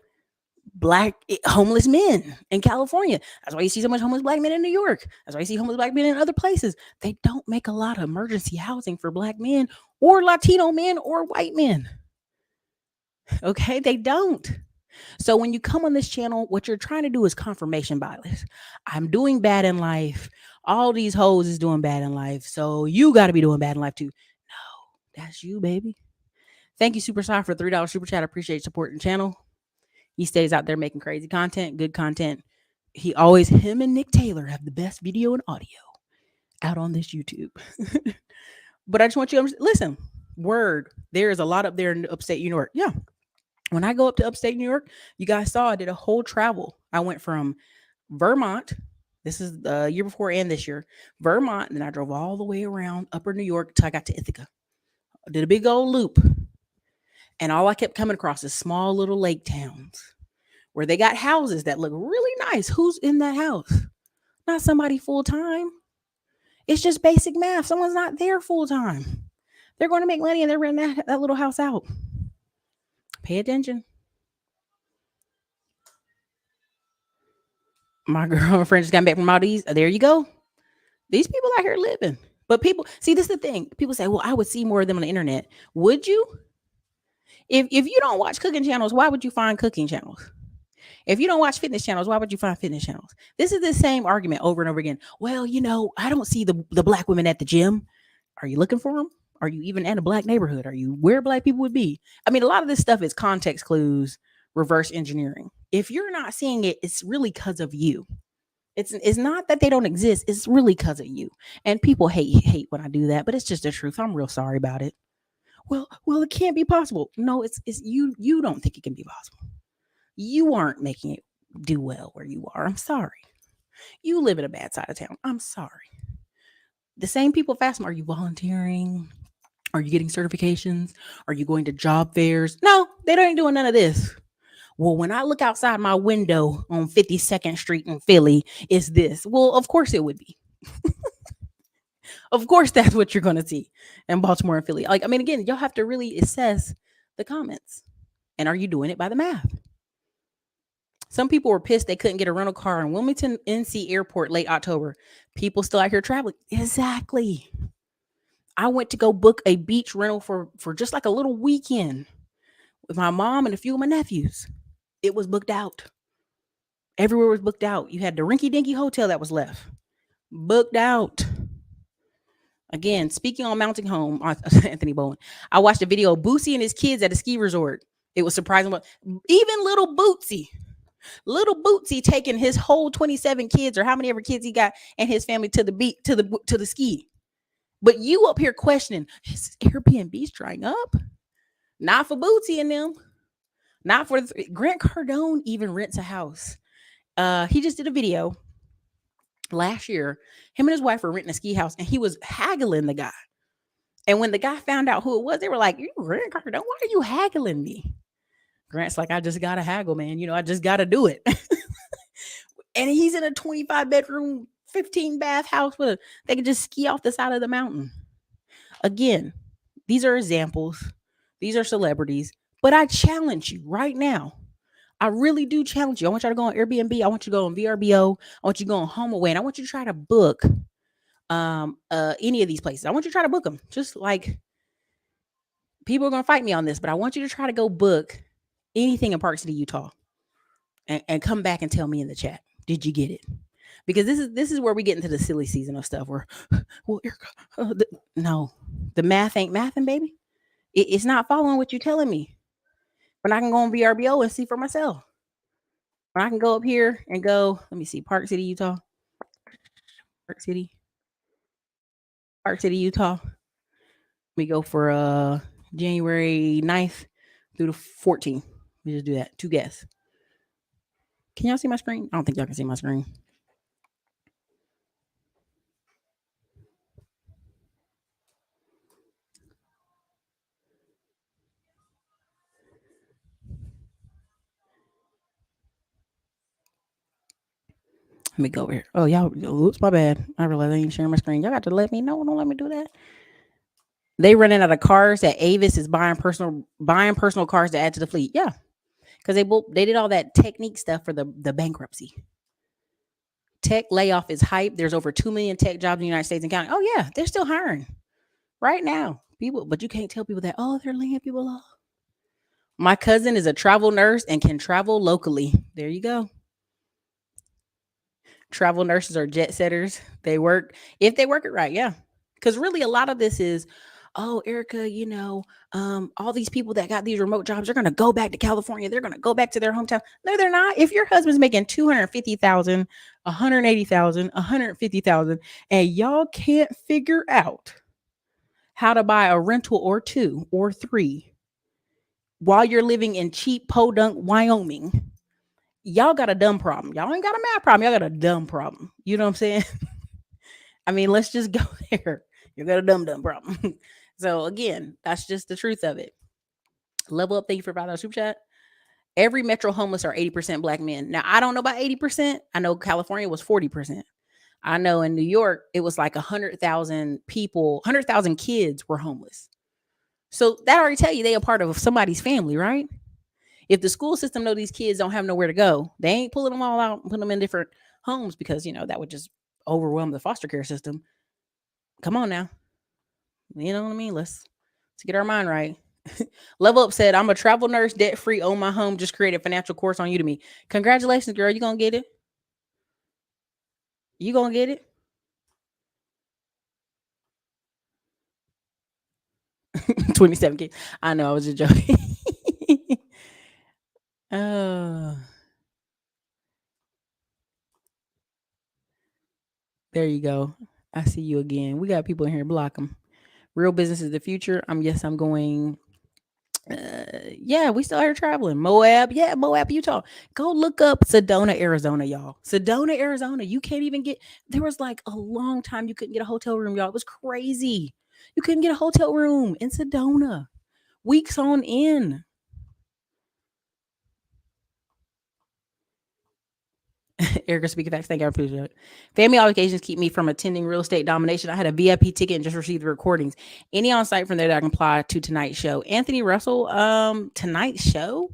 black homeless men in California. That's why you see so much homeless black men in New York. That's why you see homeless black men in other places. They don't make a lot of emergency housing for black men or Latino men or white men. Okay, they don't. So when you come on this channel, what you're trying to do is confirmation bias. I'm doing bad in life. All these hoes is doing bad in life. So you got to be doing bad in life too. No, that's you, baby. Thank you, Superstar, for $3 super chat. I appreciate supporting the channel. He stays out there making crazy content, good content. Him and Nick Taylor have the best video and audio out on this YouTube. But I just want you to listen. Word, there is a lot up there in upstate New York. Yeah. When I go up to upstate New York, you guys saw I did a whole travel. I went from Vermont. This is the year before and this year. Vermont. And then I drove all the way around upper New York till I got to Ithaca. I did a big old loop. And all I kept coming across is small little lake towns where they got houses that look really nice. Who's in that house? Not somebody full time. It's just basic math. Someone's not there full time. They're going to make money and they're renting that little house out. Pay attention. My girlfriend just got back from Maldives. There you go. These people out here living. But people, see, this is the thing. People say, well, I would see more of them on the internet. Would you? If you don't watch cooking channels, why would you find cooking channels? If you don't watch fitness channels, why would you find fitness channels? This is the same argument over and over again. Well, I don't see the black women at the gym. Are you looking for them? Are you even in a black neighborhood? Are you where black people would be? I mean, a lot of this stuff is context clues, reverse engineering. If you're not seeing it, it's really because of you. It's not that they don't exist. It's really because of you. And people hate when I do that, but it's just the truth. I'm real sorry about it. Well, it can't be possible. No, it's you. You don't think it can be possible. You aren't making it do well where you are. I'm sorry. You live in a bad side of town. I'm sorry. The same people fast. Are you volunteering? Are you getting certifications? Are you going to job fairs? No, they ain't doing none of this. Well, when I look outside my window on 52nd Street in Philly, it's this. Well, of course it would be. Of course that's what you're going to see in Baltimore and Philly. Again, y'all have to really assess the comments. And are you doing it by the math? Some people were pissed they couldn't get a rental car in Wilmington NC Airport late October. People still out here traveling. Exactly. I went to go book a beach rental for just like a little weekend with my mom and a few of my nephews. It was booked out. Everywhere was booked out. You had the rinky-dinky hotel that was left. Booked out. Again, speaking on mounting home, Anthony Bowen, I watched a video of Boosie and his kids at a ski resort. It was surprising. Even little Bootsy taking his whole 27 kids or how many ever kids he got and his family to the beach, to the ski. But you up here questioning, is Airbnb's drying up? Not for Bootsy and them. Not for Grant Cardone even rents a house. He just did a video last year. Him and his wife were renting a ski house, and he was haggling the guy. And when the guy found out who it was, they were like, "You Grant Cardone? Why are you haggling me?" Grant's like, "I just gotta haggle, man. I just gotta do it." And he's in a 25-bedroom, 15 bath house with they can just ski off the side of the mountain. Again, these are examples. These are celebrities. But I challenge you right now. I really do challenge you. I want you to go on Airbnb. I want you to go on VRBO. I want you to go on HomeAway. And I want you to try to book any of these places. I want you to try to book them. Just like people are gonna fight me on this, but I want you to try to go book anything in Park City, Utah, and come back and tell me in the chat. Did you get it? Because this is where we get into the silly season of stuff where, well, Ericka, no, the math ain't mathing, baby. It's not following what you're telling me. When I can go on VRBO and see for myself. When I can go up here and go, let me see, Park City, Utah. Park City. Park City, Utah. We go for January 9th through the 14th. We just do that. 2 guests. Can y'all see my screen? I don't think y'all can see my screen. Let me go over here. Oh, y'all, oops, my bad. I realized I ain't sharing my screen. Y'all got to let me know. Don't let me do that. They running out of cars that Avis is buying personal cars to add to the fleet. Yeah. Because they did all that technique stuff for the bankruptcy. Tech layoff is hype. There's over 2 million tech jobs in the United States and counting. Oh, yeah, they're still hiring right now. People, but you can't tell people that, oh, they're laying people off. My cousin is a travel nurse and can travel locally. There you go. Travel nurses are jet setters. They work, if they work it right, yeah. Because really, a lot of this is, oh, Ericka, all these people that got these remote jobs, they're going to go back to California. They're going to go back to their hometown. No, they're not. If your husband's making 250,000, 180,000, 150,000, and y'all can't figure out how to buy a rental or 2 or 3 while you're living in cheap Podunk, Wyoming, y'all got a dumb problem. Y'all ain't got a math problem. Y'all got a dumb problem. You know what I'm saying? I mean, let's just go there. You got a dumb problem. So again, that's just the truth of it. Level up. Thank you for $5 super chat. Every metro homeless are 80% black men. Now, I don't know about 80%. I know California was 40%. I know in New York, it was like 100,000 people, 100,000 kids were homeless. So that already tell you they a part of somebody's family, right? If the school system know these kids don't have nowhere to go, they ain't pulling them all out and putting them in different homes because, that would just overwhelm the foster care system. Come on now. You know what I mean? Let's get our mind right. Level Up said, I'm a travel nurse, debt free, own my home, just created a financial course on Udemy. Congratulations, girl. You gonna get it? You gonna get it? 27 kids. I know, I was just joking. There you go. I see you again. We got people in here. Block them. Real business is the future. I'm going. Yeah, we still here traveling. Moab, yeah, Moab, Utah. Go look up Sedona, Arizona, y'all. Sedona, Arizona. You can't even get. There was like a long time you couldn't get a hotel room, y'all. It was crazy. You couldn't get a hotel room in Sedona. Weeks on end. Ericka speaking facts. Thank you. I appreciate it. Family obligations keep me from attending real estate domination. I had a VIP ticket and just received the recordings. Any on site from there that I can apply to tonight's show. Anthony Russell, tonight's show.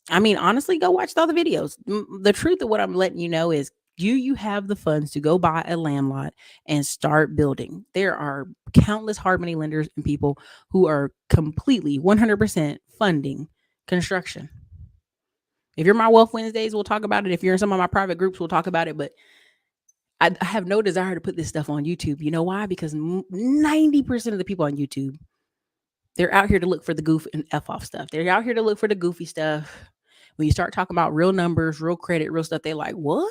I mean, honestly, go watch all the videos. The truth of what I'm letting you know is you have the funds to go buy a land lot and start building. There are countless hard money lenders and people who are completely 100% funding construction. If you're my Wealth Wednesdays, we'll talk about it. If you're in some of my private groups, we'll talk about it. But I have no desire to put this stuff on YouTube. You know why? Because 90% of the people on YouTube, they're out here to look for the goof and F off stuff. They're out here to look for the goofy stuff. When you start talking about real numbers, real credit, real stuff, they're like, what?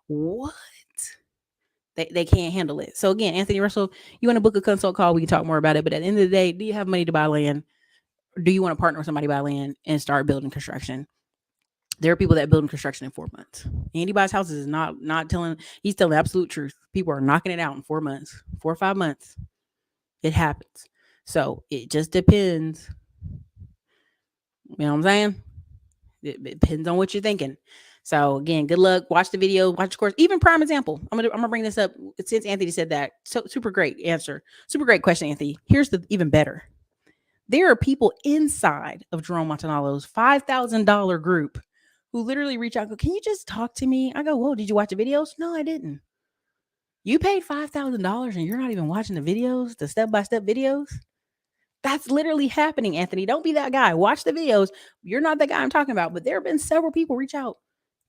What? They can't handle it. So again, Anthony Russell, you want to book a consult call, we can talk more about it. But at the end of the day, do you have money to buy land? do you want to partner with somebody buy land and start building construction? There are people that build construction in 4 months. Anybody's houses is not telling. He's telling the absolute truth. People are knocking it out in 4 months, 4 or 5 months. It happens. So it just depends. You know what I'm saying? It depends on what you're thinking. So again, good luck. Watch the video. Watch the course. Even prime example. I'm gonna bring this up since Anthony said that. So super great answer. Super great question, Anthony. Here's the even better. There are people inside of Jerome Montanalo's $5,000 group who literally reach out and go, "Can you just talk to me?" I go, "Whoa, did you watch the videos?" "No, I didn't." You paid $5,000 and you're not even watching the videos, the step-by-step videos? That's literally happening, Anthony. Don't be that guy. Watch the videos. You're not the guy I'm talking about, but there have been several people reach out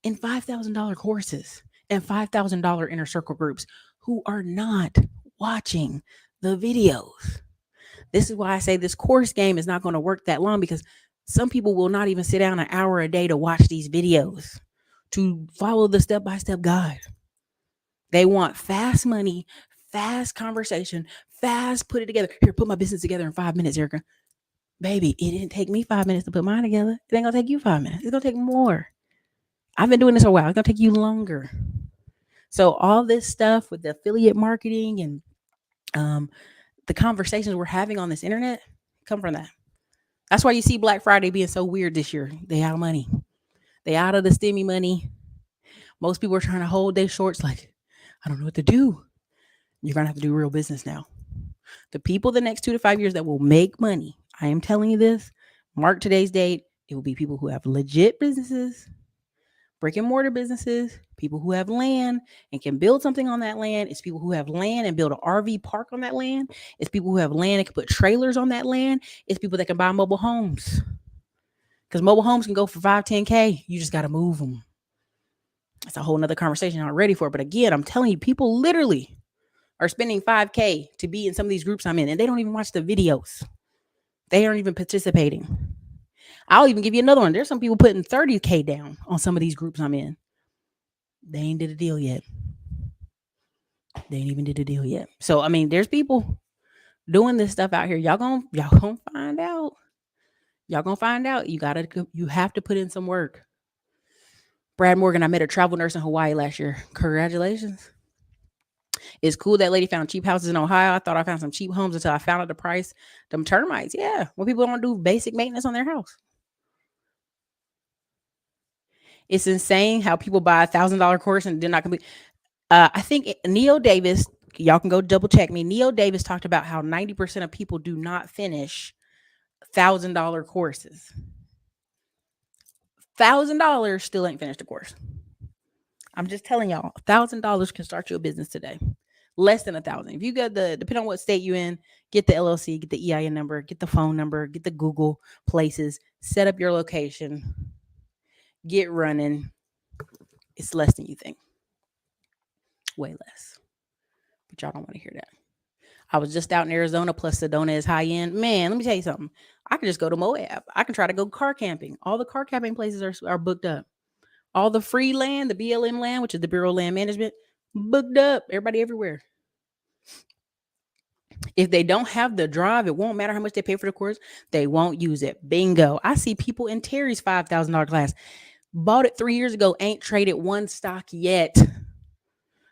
in $5,000 courses and $5,000 inner circle groups who are not watching the videos. This is why I say this course game is not going to work that long, because some people will not even sit down an hour a day to watch these videos, to follow the step by step guide. They want fast money, fast conversation, fast put it together. Here, put my business together in 5 minutes, Ericka. Baby, it didn't take me 5 minutes to put mine together. It ain't gonna take you 5 minutes. It's gonna take more. I've been doing this a while. It's gonna take you longer. So all this stuff with the affiliate marketing and the conversations we're having on this internet come from that. That's why you see Black Friday being so weird this year. They out of money. They out of the stimmy money. Most people are trying to hold their shorts like, I don't know what to do. You're going to have to do real business now. The people the next 2 to 5 years that will make money, I am telling you this, mark today's date, it will be people who have legit businesses, brick and mortar businesses, people who have land and can build something on that land. It's people who have land and build an RV park on that land. It's people who have land and can put trailers on that land. It's people that can buy mobile homes. Because mobile homes can go for 5, 10K. You just got to move them. That's a whole nother conversation I'm not ready for. But again, I'm telling you, people literally are spending 5K to be in some of these groups I'm in, and they don't even watch the videos. They aren't even participating. I'll even give you another one. There's some people putting 30K down on some of these groups I'm in. They ain't did a deal yet. They ain't even did a deal yet. So I mean, there's people doing this stuff out here. Y'all gonna find out. Y'all gonna find out. You have to put in some work. Brad Morgan, I met a travel nurse in Hawaii last year. Congratulations. It's cool that lady found cheap houses in Ohio. I thought I found some cheap homes until I found out the price. Them termites, yeah. When people don't do basic maintenance on their house. It's insane how people buy $1,000 course and did not complete. I think Neil Davis, y'all can go double check me. Neil Davis talked about how 90% of people do not finish $1,000 courses. $1,000 still ain't finished the course. I'm just telling y'all, $1,000 can start your business today. Less than 1,000. If you got depending on what state you in, get the LLC, get the EIN number, get the phone number, get the Google places, set up your location, get running. It's less than you think. Way less. But y'all don't want to hear that. I was just out in Arizona, plus Sedona is high end. Man, let me tell you something. I can just go to Moab. I can try to go car camping. All the car camping places are booked up. All the free land, the BLM land, which is the Bureau of Land Management, booked up. Everybody everywhere. If they don't have the drive, it won't matter how much they pay for the course. They won't use it. Bingo. I see people in Terry's $5,000 class. Bought it 3 years ago. Ain't traded one stock yet.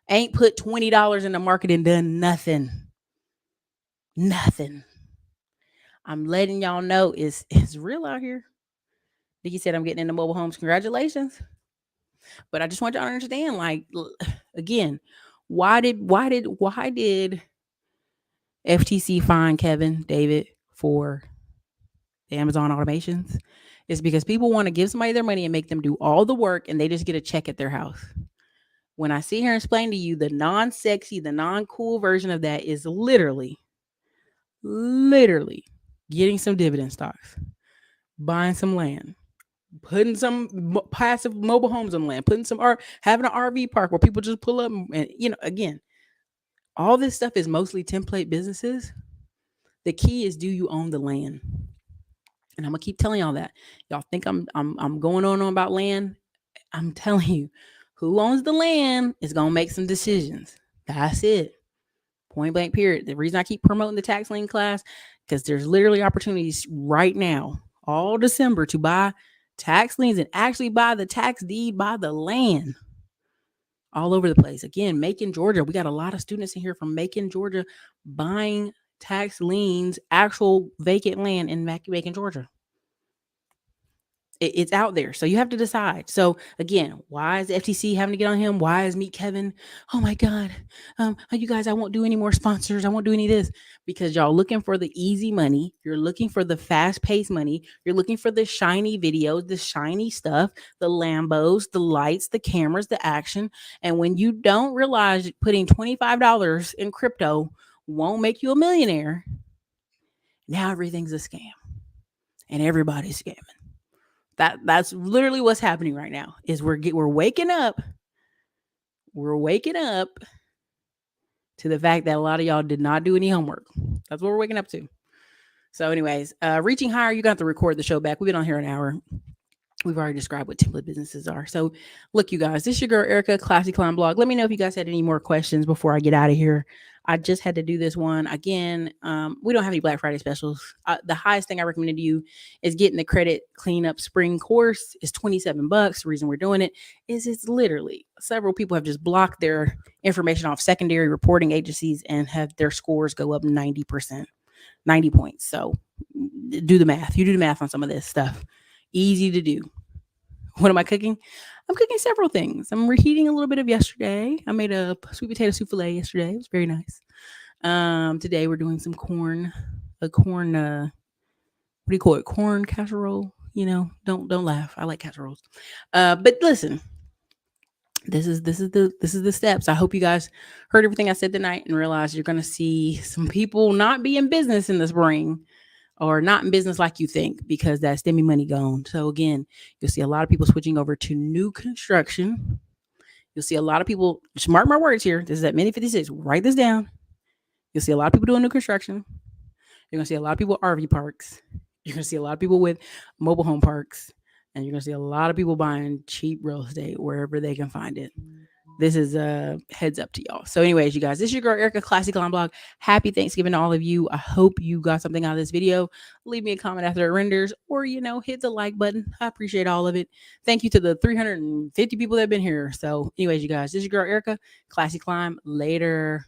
Ain't put $20 in the market and done nothing. Nothing. I'm letting y'all know it's real out here. Nikki said I'm getting into mobile homes. Congratulations. But I just want y'all to understand, like, again, why did FTC fine Kevin David for the Amazon automations? It's because people want to give somebody their money and make them do all the work, and they just get a check at their house. When I sit here and explain to you the non-sexy, the non-cool version of that is literally getting some dividend stocks, buying some land, putting some passive mobile homes on land, putting some having an RV park where people just pull up and again, all this stuff is mostly template businesses. The key is, do you own the land? And I'm gonna keep telling y'all that. Y'all think I'm going on about land. I'm telling you, who owns the land is gonna make some decisions. That's it. Point blank period. The reason I keep promoting the tax lien class, because there's literally opportunities right now, all December, to buy tax liens and actually buy the tax deed, buy the land all over the place. Again, Macon, Georgia. We got a lot of students in here from Macon, Georgia, buying tax liens, actual vacant land in Macon, Georgia. It's out there. So you have to decide. So again, why is the FTC having to get on him? Why is Meet Kevin? Oh my God. You guys, I won't do any more sponsors. I won't do any of this, because y'all looking for the easy money. You're looking for the fast paced money. You're looking for the shiny videos, the shiny stuff, the Lambos, the lights, the cameras, the action. And when you don't realize putting $25 in crypto won't make you a millionaire, now everything's a scam and everybody's scamming. That's literally what's happening right now. Is we're waking up. We're waking up to the fact that a lot of y'all did not do any homework. That's what we're waking up to. So, anyways, reaching higher, you're gonna have to record the show back. We've been on here an hour. We've already described what template businesses are. So, look, you guys, this is your girl Ericka, Classy Climb Blog. Let me know if you guys had any more questions before I get out of here. I just had to do this one again. We don't have any Black Friday specials. The highest thing I recommend to you is getting the credit cleanup spring course. It's $27. The reason we're doing it is it's literally several people have just blocked their information off secondary reporting agencies and have their scores go up 90%, 90 points. So do the math. You do the math on some of this stuff. Easy to do. What am I cooking? I'm cooking several things. I'm reheating a little bit of yesterday. I made a sweet potato souffle yesterday. It was very nice. Today we're doing some corn, what do you call it? Corn casserole. You know, don't laugh. I like casseroles. But listen, this is the steps. I hope you guys heard everything I said tonight and realized you're gonna see some people not be in business in the spring, or not in business like you think, because that STEMI money gone. So again, you'll see a lot of people switching over to new construction. You'll see a lot of people, just mark my words here. This is at Mini 56. Write this down. You'll see a lot of people doing new construction. You're going to see a lot of people RV parks. You're going to see a lot of people with mobile home parks. And you're going to see a lot of people buying cheap real estate wherever they can find it. This is a heads up to y'all. So anyways, you guys, this is your girl Ericka, Classy Climb Blog. Happy Thanksgiving to all of you. I hope you got something out of this video. Leave me a comment after it renders, or, hit the like button. I appreciate all of it. Thank you to the 350 people that have been here. So anyways, you guys, this is your girl Ericka, Classy Climb. Later.